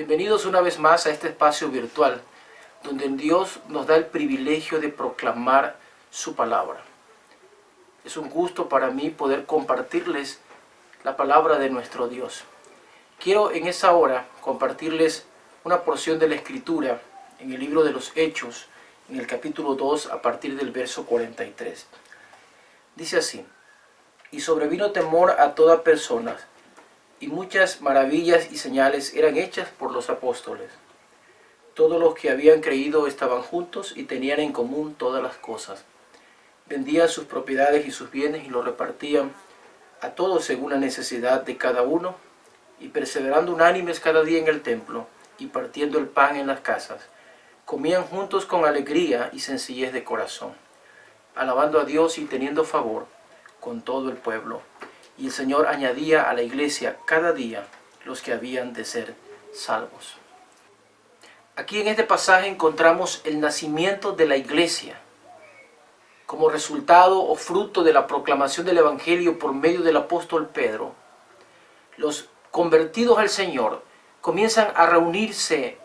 Bienvenidos una vez más a este espacio virtual, donde Dios nos da el privilegio de proclamar su palabra. Es un gusto para mí poder compartirles la palabra de nuestro Dios. Quiero en esa hora compartirles una porción de la Escritura en el libro de los Hechos, en el capítulo 2, a partir del verso 43. Dice así: y sobrevino temor a toda persona, y muchas maravillas y señales eran hechas por los apóstoles. Todos los que habían creído estaban juntos y tenían en común todas las cosas. Vendían sus propiedades y sus bienes y los repartían a todos según la necesidad de cada uno, y perseverando unánimes cada día en el templo y partiendo el pan en las casas, comían juntos con alegría y sencillez de corazón, alabando a Dios y teniendo favor con todo el pueblo. Y el Señor añadía a la iglesia cada día los que habían de ser salvos. Aquí en este pasaje encontramos el nacimiento de la iglesia como resultado o fruto de la proclamación del Evangelio por medio del apóstol Pedro. Los convertidos al Señor comienzan a reunirse,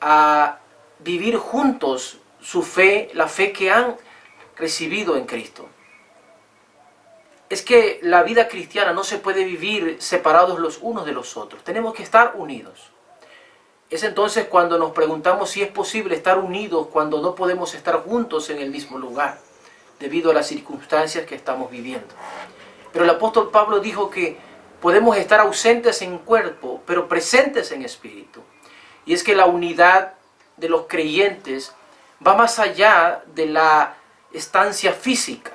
a vivir juntos su fe, la fe que han recibido en Cristo. Es que la vida cristiana no se puede vivir separados los unos de los otros. Tenemos que estar unidos. Es entonces cuando nos preguntamos si es posible estar unidos cuando no podemos estar juntos en el mismo lugar, debido a las circunstancias que estamos viviendo. Pero el apóstol Pablo dijo que podemos estar ausentes en cuerpo, pero presentes en espíritu. Y es que la unidad de los creyentes va más allá de la estancia física.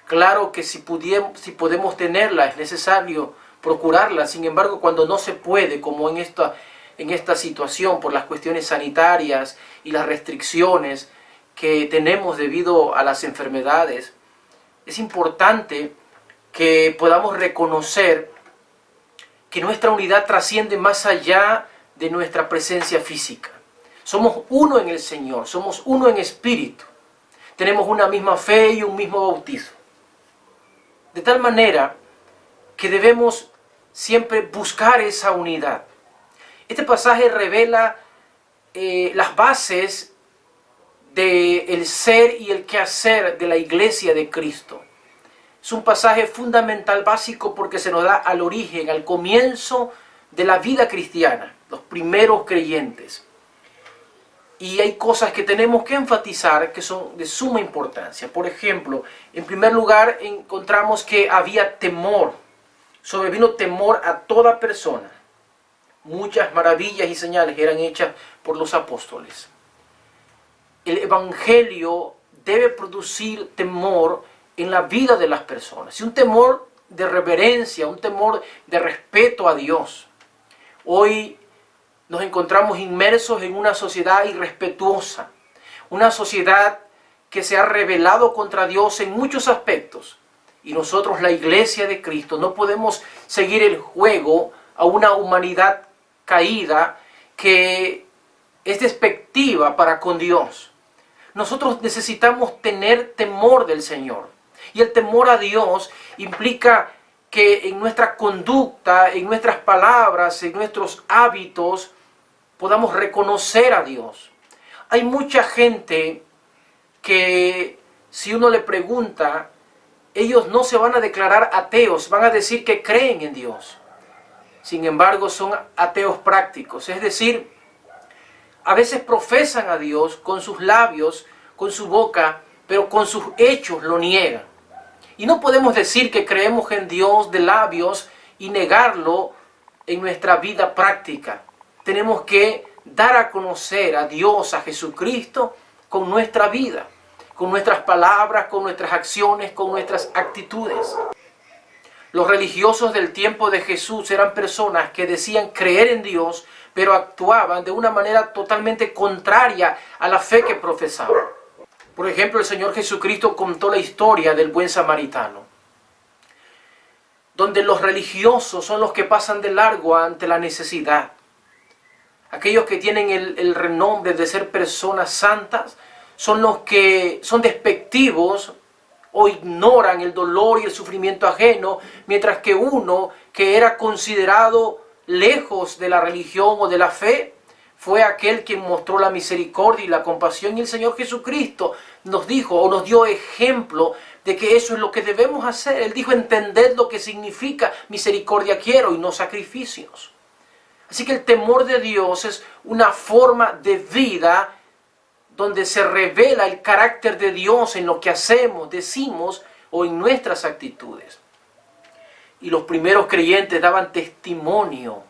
Claro que si podemos tenerla, es necesario procurarla. Sin embargo, cuando no se puede, como en esta situación, por las cuestiones sanitarias y las restricciones que tenemos debido a las enfermedades, es importante que podamos reconocer que nuestra unidad trasciende más allá de nuestra presencia física. Somos uno en el Señor, somos uno en espíritu. Tenemos una misma fe y un mismo bautizo. De tal manera que debemos siempre buscar esa unidad. Este pasaje revela las bases del ser y el quehacer de la iglesia de Cristo. Es un pasaje fundamental, básico, porque se nos da al origen, al comienzo de la vida cristiana, los primeros creyentes. Y hay cosas que tenemos que enfatizar que son de suma importancia. Por ejemplo, en primer lugar encontramos que había temor. Sobrevino temor a toda persona. Muchas maravillas y señales eran hechas por los apóstoles. El Evangelio debe producir temor en la vida de las personas. Y un temor de reverencia, un temor de respeto a Dios. Hoy nos encontramos inmersos en una sociedad irrespetuosa, una sociedad que se ha rebelado contra Dios en muchos aspectos. Y nosotros, la iglesia de Cristo, no podemos seguir el juego a una humanidad caída que es despectiva para con Dios. Nosotros necesitamos tener temor del Señor. Y el temor a Dios implica que en nuestra conducta, en nuestras palabras, en nuestros hábitos, podamos reconocer a Dios. Hay mucha gente que, si uno le pregunta, ellos no se van a declarar ateos, van a decir que creen en Dios. Sin embargo, son ateos prácticos, es decir, a veces profesan a Dios con sus labios, con su boca, pero con sus hechos lo niegan. Y no podemos decir que creemos en Dios de labios y negarlo en nuestra vida práctica. Tenemos que dar a conocer a Dios, a Jesucristo, con nuestra vida, con nuestras palabras, con nuestras acciones, con nuestras actitudes. Los religiosos del tiempo de Jesús eran personas que decían creer en Dios, pero actuaban de una manera totalmente contraria a la fe que profesaban. Por ejemplo, el Señor Jesucristo contó la historia del buen samaritano, donde los religiosos son los que pasan de largo ante la necesidad. Aquellos que tienen el renombre de ser personas santas son los que son despectivos o ignoran el dolor y el sufrimiento ajeno, mientras que uno que era considerado lejos de la religión o de la fe, fue aquel quien mostró la misericordia y la compasión. Y el Señor Jesucristo nos dijo o nos dio ejemplo de que eso es lo que debemos hacer. Él dijo: entended lo que significa misericordia quiero y no sacrificios. Así que el temor de Dios es una forma de vida donde se revela el carácter de Dios en lo que hacemos, decimos o en nuestras actitudes. Y los primeros creyentes daban testimonio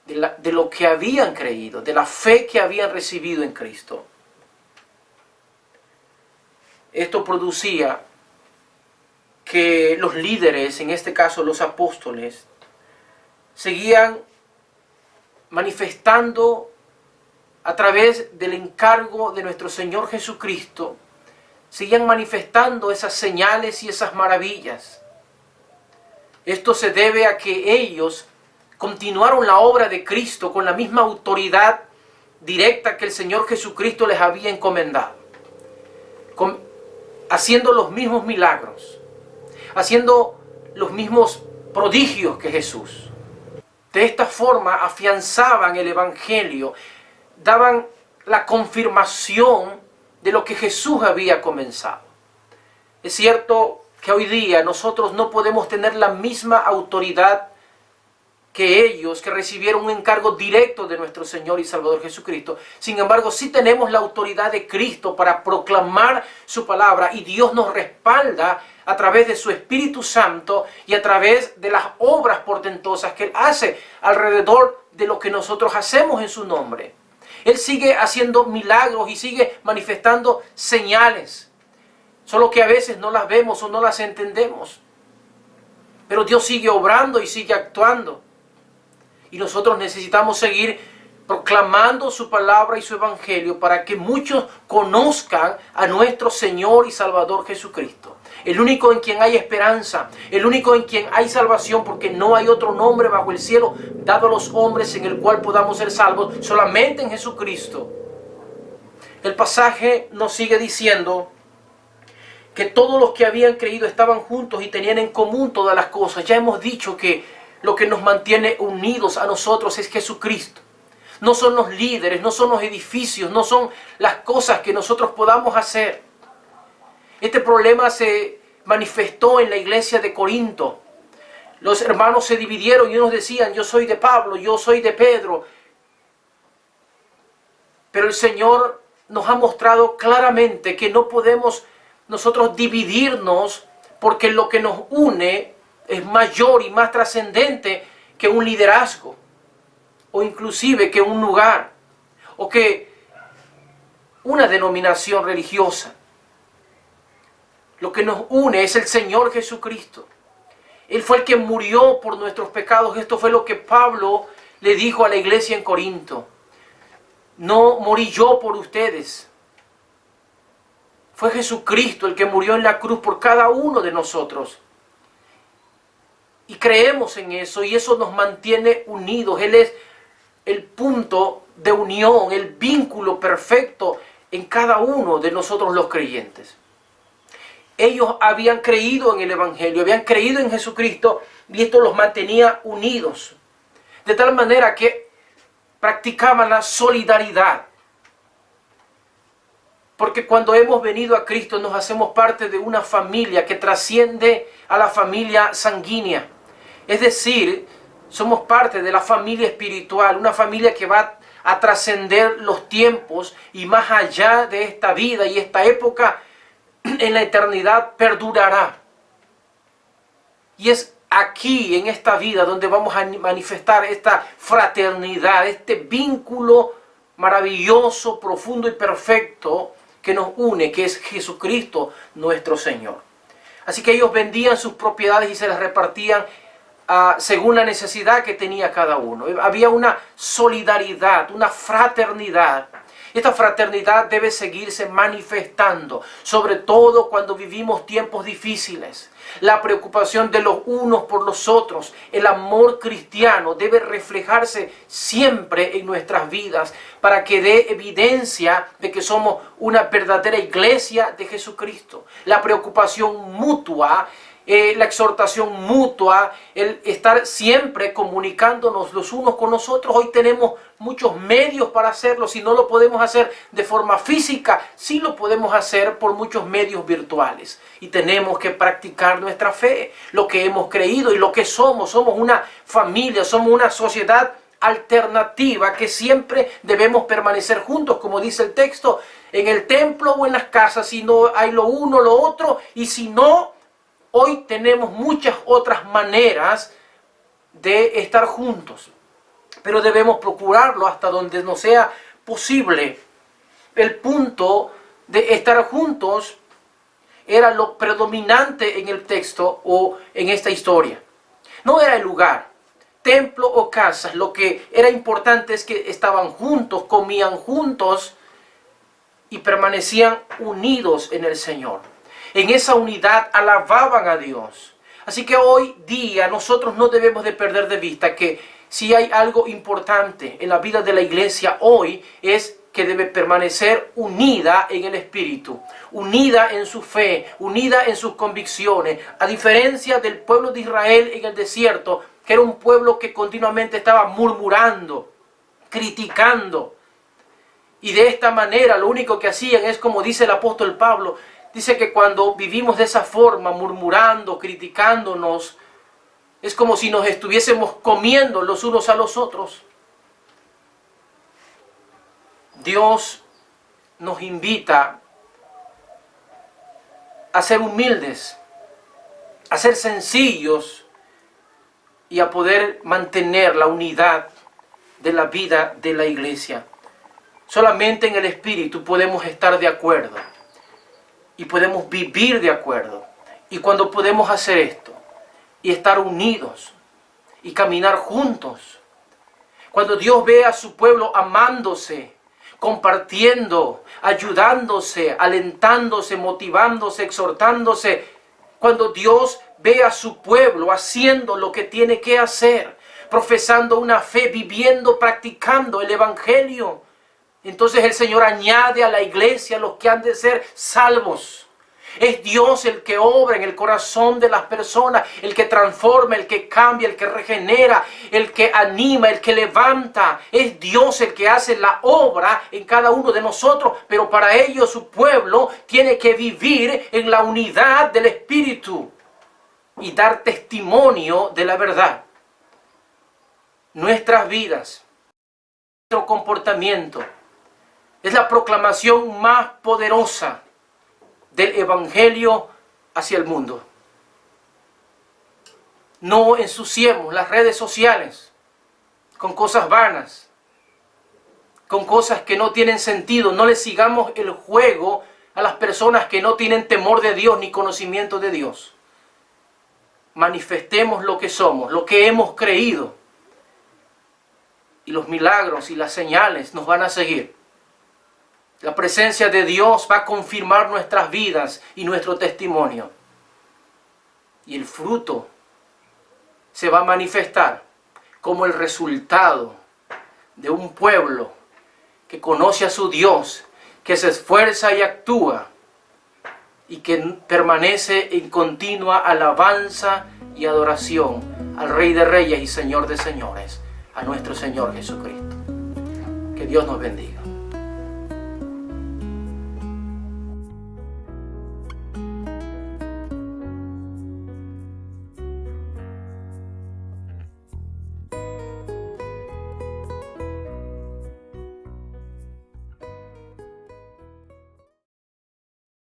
de lo que habían creído, de la fe que habían recibido en Cristo. Esto producía que los líderes, en este caso los apóstoles, seguían manifestando a través del encargo de nuestro Señor Jesucristo, seguían manifestando esas señales y esas maravillas. Esto se debe a que ellos continuaron la obra de Cristo con la misma autoridad directa que el Señor Jesucristo les había encomendado, haciendo los mismos milagros, haciendo los mismos prodigios que Jesús. De esta forma afianzaban el Evangelio, daban la confirmación de lo que Jesús había comenzado. Es cierto que hoy día nosotros no podemos tener la misma autoridad que ellos, que recibieron un encargo directo de nuestro Señor y Salvador Jesucristo. Sin embargo, sí tenemos la autoridad de Cristo para proclamar su palabra, y Dios nos respalda a través de su Espíritu Santo y a través de las obras portentosas que Él hace alrededor de lo que nosotros hacemos en su nombre. Él sigue haciendo milagros y sigue manifestando señales, solo que a veces no las vemos o no las entendemos. Pero Dios sigue obrando y sigue actuando. Y nosotros necesitamos seguir proclamando su palabra y su evangelio para que muchos conozcan a nuestro Señor y Salvador Jesucristo. El único en quien hay esperanza, el único en quien hay salvación, porque no hay otro nombre bajo el cielo dado a los hombres en el cual podamos ser salvos, solamente en Jesucristo. El pasaje nos sigue diciendo que todos los que habían creído estaban juntos y tenían en común todas las cosas. Ya hemos dicho que lo que nos mantiene unidos a nosotros es Jesucristo. No son los líderes, no son los edificios, no son las cosas que nosotros podamos hacer. Este problema se manifestó en la iglesia de Corinto. Los hermanos se dividieron y unos decían: yo soy de Pablo, yo soy de Pedro. Pero el Señor nos ha mostrado claramente que no podemos nosotros dividirnos, porque lo que nos une es mayor y más trascendente que un liderazgo, o inclusive que un lugar, o que una denominación religiosa. Lo que nos une es el Señor Jesucristo. Él fue el que murió por nuestros pecados. Esto fue lo que Pablo le dijo a la iglesia en Corinto: no morí yo por ustedes. Fue Jesucristo el que murió en la cruz por cada uno de nosotros. Y creemos en eso, y eso nos mantiene unidos. Él es el punto de unión, el vínculo perfecto en cada uno de nosotros los creyentes. Ellos habían creído en el Evangelio, habían creído en Jesucristo, y esto los mantenía unidos. De tal manera que practicaban la solidaridad. Porque cuando hemos venido a Cristo nos hacemos parte de una familia que trasciende a la familia sanguínea. Es decir, somos parte de la familia espiritual, una familia que va a trascender los tiempos y más allá de esta vida y esta época, en la eternidad perdurará. Y es aquí, en esta vida, donde vamos a manifestar esta fraternidad, este vínculo maravilloso, profundo y perfecto que nos une, que es Jesucristo nuestro Señor. Así que ellos vendían sus propiedades y se las repartían según la necesidad que tenía cada uno. Había una solidaridad, una fraternidad. Esta fraternidad debe seguirse manifestando, sobre todo cuando vivimos tiempos difíciles. La preocupación de los unos por los otros, el amor cristiano debe reflejarse siempre en nuestras vidas para que dé evidencia de que somos una verdadera iglesia de Jesucristo. La preocupación mutua la exhortación mutua, el estar siempre comunicándonos los unos con los otros. Hoy tenemos muchos medios para hacerlo. Si no lo podemos hacer de forma física, sí lo podemos hacer por muchos medios virtuales. Y tenemos que practicar nuestra fe, lo que hemos creído y lo que somos. Somos una familia, somos una sociedad alternativa que siempre debemos permanecer juntos, como dice el texto, en el templo o en las casas, si no hay lo uno, lo otro, y si no, hoy tenemos muchas otras maneras de estar juntos, pero debemos procurarlo hasta donde nos sea posible. El punto de estar juntos era lo predominante en el texto o en esta historia. No era el lugar, templo o casas. Lo que era importante es que estaban juntos, comían juntos y permanecían unidos en el Señor. En esa unidad alababan a Dios. Así que hoy día nosotros no debemos de perder de vista que si hay algo importante en la vida de la iglesia hoy es que debe permanecer unida en el Espíritu, unida en su fe, unida en sus convicciones. A diferencia del pueblo de Israel en el desierto, que era un pueblo que continuamente estaba murmurando, criticando. Y de esta manera lo único que hacían es, como dice el apóstol Pablo, dice que cuando vivimos de esa forma, murmurando, criticándonos, es como si nos estuviésemos comiendo los unos a los otros. Dios nos invita a ser humildes, a ser sencillos y a poder mantener la unidad de la vida de la iglesia. Solamente en el Espíritu podemos estar de acuerdo y podemos vivir de acuerdo. Y cuando podemos hacer esto y estar unidos y caminar juntos, cuando Dios ve a su pueblo amándose, compartiendo, ayudándose, alentándose, motivándose, exhortándose, cuando Dios ve a su pueblo haciendo lo que tiene que hacer, profesando una fe, viviendo, practicando el Evangelio, entonces el Señor añade a la iglesia los que han de ser salvos. Es Dios el que obra en el corazón de las personas, el que transforma, el que cambia, el que regenera, el que anima, el que levanta. Es Dios el que hace la obra en cada uno de nosotros, pero para ello su pueblo tiene que vivir en la unidad del Espíritu y dar testimonio de la verdad. Nuestras vidas, nuestro comportamiento, es la proclamación más poderosa del Evangelio hacia el mundo. No ensuciemos las redes sociales con cosas vanas, con cosas que no tienen sentido. No le sigamos el juego a las personas que no tienen temor de Dios ni conocimiento de Dios. Manifestemos lo que somos, lo que hemos creído. Y los milagros y las señales nos van a seguir. La presencia de Dios va a confirmar nuestras vidas y nuestro testimonio. Y el fruto se va a manifestar como el resultado de un pueblo que conoce a su Dios, que se esfuerza y actúa y que permanece en continua alabanza y adoración al Rey de Reyes y Señor de Señores, a nuestro Señor Jesucristo. Que Dios nos bendiga.